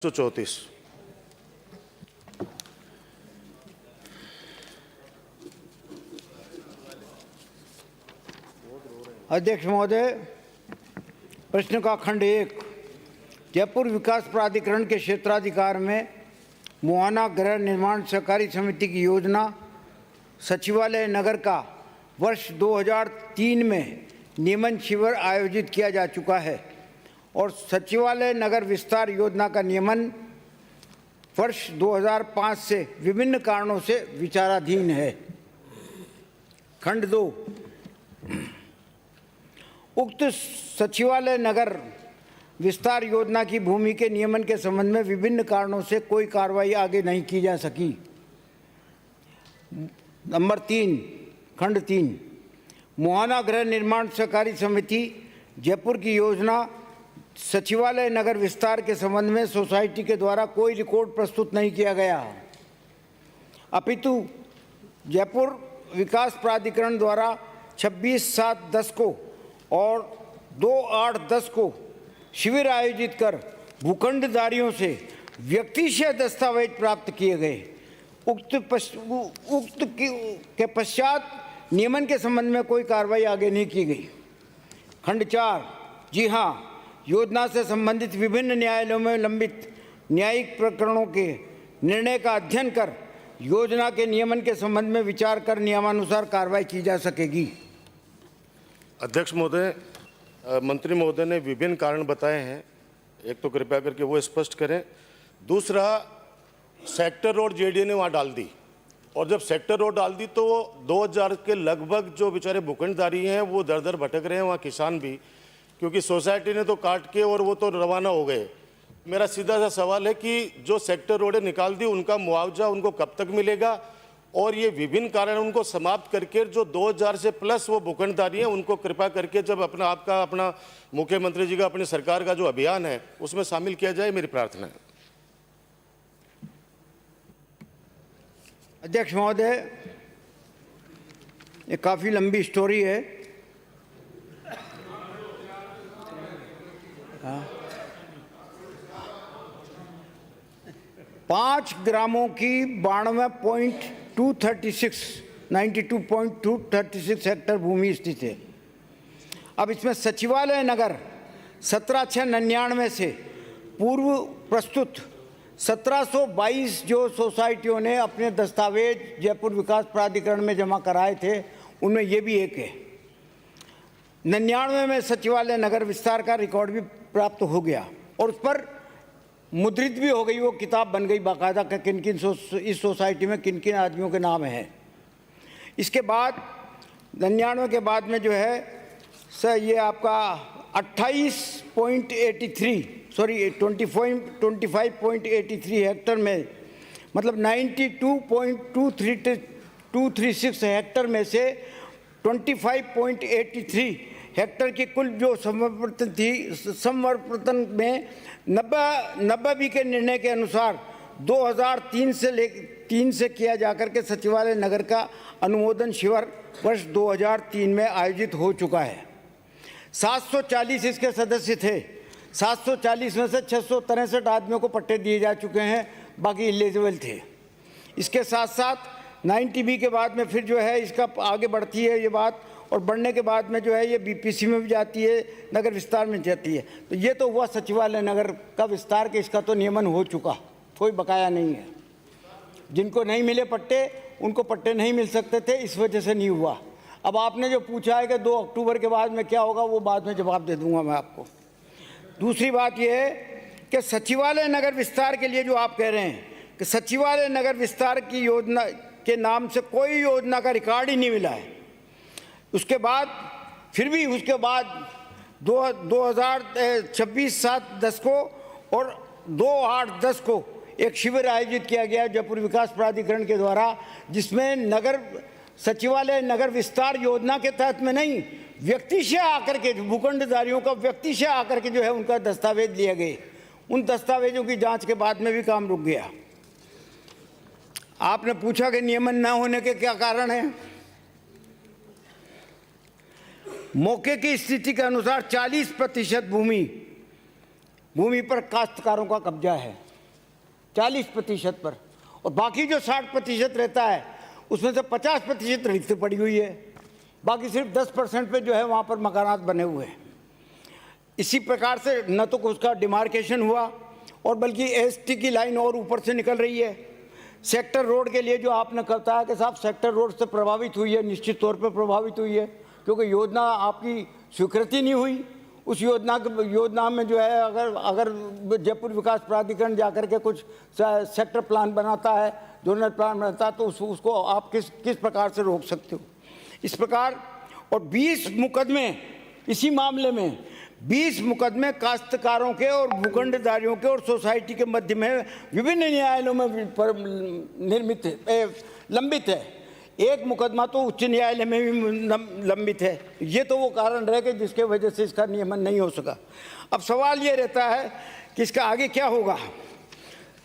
134। अध्यक्ष महोदय, प्रश्न का खंड 1 जयपुर विकास प्राधिकरण के क्षेत्राधिकार में मुहाना गृह निर्माण सहकारी समिति की योजना सचिवालय नगर का वर्ष 2003 में नियमन शिविर आयोजित किया जा चुका है और सचिवालय नगर विस्तार योजना का नियमन वर्ष 2005 से विभिन्न कारणों से विचाराधीन है। खंड 2 उक्त सचिवालय नगर विस्तार योजना की भूमि के नियमन के संबंध में विभिन्न कारणों से कोई कार्रवाई आगे नहीं की जा सकी। नंबर 3 खंड 3 मुहाना गृह निर्माण सहकारी समिति जयपुर की योजना सचिवालय नगर विस्तार के संबंध में सोसाइटी के द्वारा कोई रिकॉर्ड प्रस्तुत नहीं किया गया, अपितु जयपुर विकास प्राधिकरण द्वारा 26/7/10 को और 2/8/10 को शिविर आयोजित कर भूखंडधारियों से व्यक्तिशः दस्तावेज प्राप्त किए गए। उक्त के पश्चात नियमन के संबंध में कोई कार्रवाई आगे नहीं की गई। खंड 4 जी हाँ, योजना से संबंधित विभिन्न न्यायालयों में लंबित न्यायिक प्रकरणों के निर्णय का अध्ययन कर योजना के नियमन के संबंध में विचार कर नियमानुसार कार्रवाई की जा सकेगी। अध्यक्ष महोदय, मंत्री महोदय ने विभिन्न कारण बताए हैं, एक तो कृपया करके वो स्पष्ट करें। दूसरा, सेक्टर रोड जेडीए ने वहाँ डाल दी और जब सेक्टर रोड डाल दी तो 2000 के लगभग जो बेचारे भूखंडधारी हैं वो दर दर भटक रहे हैं, वहाँ किसान भी, क्योंकि सोसाइटी ने तो काट के और वो तो रवाना हो गए। मेरा सीधा सा सवाल है कि जो सेक्टर रोडें निकाल दी उनका मुआवजा उनको कब तक मिलेगा, और ये विभिन्न कारण उनको समाप्त करके जो 2000 से प्लस वो भूखंडधारी हैं उनको कृपा करके जब अपना मुख्यमंत्री जी का अपनी सरकार का जो अभियान है उसमें शामिल किया जाए, मेरी प्रार्थना है। अध्यक्ष महोदय, ये काफ़ी लंबी स्टोरी है। 5 ग्रामों की 92.236 हेक्टर भूमि स्थित है। अब इसमें सचिवालय नगर 17/6/99 से पूर्व प्रस्तुत 1722 जो सोसाइटियों ने अपने दस्तावेज जयपुर विकास प्राधिकरण में जमा कराए थे उनमें ये भी एक है। 99 में सचिवालय नगर विस्तार का रिकॉर्ड भी प्राप्त हो गया और उस पर मुद्रित भी हो गई, वो किताब बन गई बाकायदा कि किन किन इस सोसाइटी में किन किन आदमियों के नाम हैं। इसके बाद 99 के बाद में जो है सर ये आपका 25.83 हेक्टर में, मतलब 92.236 हेक्टर में से 25.83 हेक्टर की कुल जो समवर्तन थी, समवर्तन में 90 के निर्णय के अनुसार 2003 से किया जाकर के सचिवालय नगर का अनुमोदन शिविर वर्ष 2003 में आयोजित हो चुका है। 740 इसके सदस्य थे। 740 में से 663 आदमियों को पट्टे दिए जा चुके हैं, बाकी एलिजिबल थे। इसके साथ साथ 90B के बाद में फिर जो है इसका आगे बढ़ती है ये बात, और बढ़ने के बाद में जो है ये बीपीसी में भी जाती है, नगर विस्तार में जाती है। तो ये तो हुआ सचिवालय नगर का विस्तार के, इसका तो नियमन हो चुका, कोई बकाया नहीं है। जिनको नहीं मिले पट्टे उनको पट्टे नहीं मिल सकते थे, इस वजह से नहीं हुआ। अब आपने जो पूछा है कि 2 अक्टूबर के बाद में क्या होगा, वो बाद में जवाब दे दूंगा मैं आपको। दूसरी बात यह है कि सचिवालय नगर विस्तार के लिए जो आप कह रहे हैं कि सचिवालय नगर विस्तार की योजना के नाम से कोई योजना का रिकॉर्ड ही नहीं मिला है। उसके बाद 2026/7/10 को और 2/8/10 को एक शिविर आयोजित किया गया जयपुर विकास प्राधिकरण के द्वारा, जिसमें सचिवालय नगर विस्तार योजना के तहत में नहीं, व्यक्तिशः आकर के भूखंडधारियों का व्यक्तिशः आकर के जो है उनका दस्तावेज लिए गए। उन दस्तावेजों की जांच के बाद में भी काम रुक गया। आपने पूछा कि नियमन न होने के क्या कारण हैं। मौके की स्थिति के अनुसार 40% भूमि पर काश्तकारों का कब्जा है। 40% पर, और बाकी जो 60% रहता है उसमें से 50% रिक्त पड़ी हुई है, बाकी सिर्फ 10% पे जो है वहाँ पर मकानात बने हुए हैं। इसी प्रकार से न तो उसका डिमार्केशन हुआ और बल्कि एसटी की लाइन और ऊपर से निकल रही है। सेक्टर रोड के लिए जो आपने बताया कि साहब सेक्टर रोड से प्रभावित हुई है, निश्चित तौर पे प्रभावित हुई है, क्योंकि योजना आपकी स्वीकृति नहीं हुई। उस योजना में जो है अगर जयपुर विकास प्राधिकरण जाकर के कुछ सेक्टर प्लान बनाता है, जोनल प्लान बनाता है, तो उसको आप किस प्रकार से रोक सकते हो। इस प्रकार और 20 मुकदमे, इसी मामले में 20 मुकदमे काश्तकारों के और भूखंडधारियों के और सोसाइटी के मध्य में विभिन्न न्यायालयों में लंबित है। एक मुकदमा तो उच्च न्यायालय में भी लंबित है। ये तो वो कारण रह गए जिसके वजह से इसका नियमन नहीं हो सका। अब सवाल ये रहता है कि इसका आगे क्या होगा।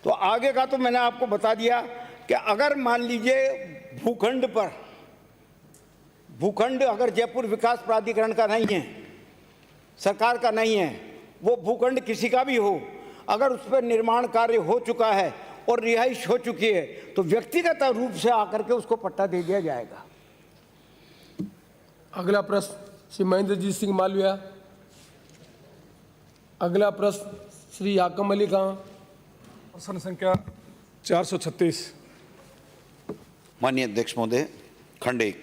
तो आगे का तो मैंने आपको बता दिया कि अगर मान लीजिए भूखंड अगर जयपुर विकास प्राधिकरण का नहीं है, सरकार का नहीं है, वो भूखंड किसी का भी हो, अगर उस पर निर्माण कार्य हो चुका है और रिहाइश हो चुकी है तो व्यक्तिगत रूप से आकर के उसको पट्टा दे दिया जाएगा। अगला प्रश्न श्री महेंद्रजीत सिंह मालविया। अगला प्रश्न श्री याकम अली खां। प्रश्न संख्या 436। माननीय अध्यक्ष महोदय, खंड 1,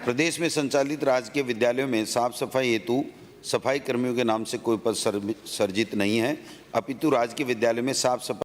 प्रदेश में संचालित राजकीय विद्यालयों में साफ सफाई हेतु सफाई कर्मियों के नाम से कोई पद सर्जित नहीं है, अपितु राजकीय विद्यालय में साफ सफाई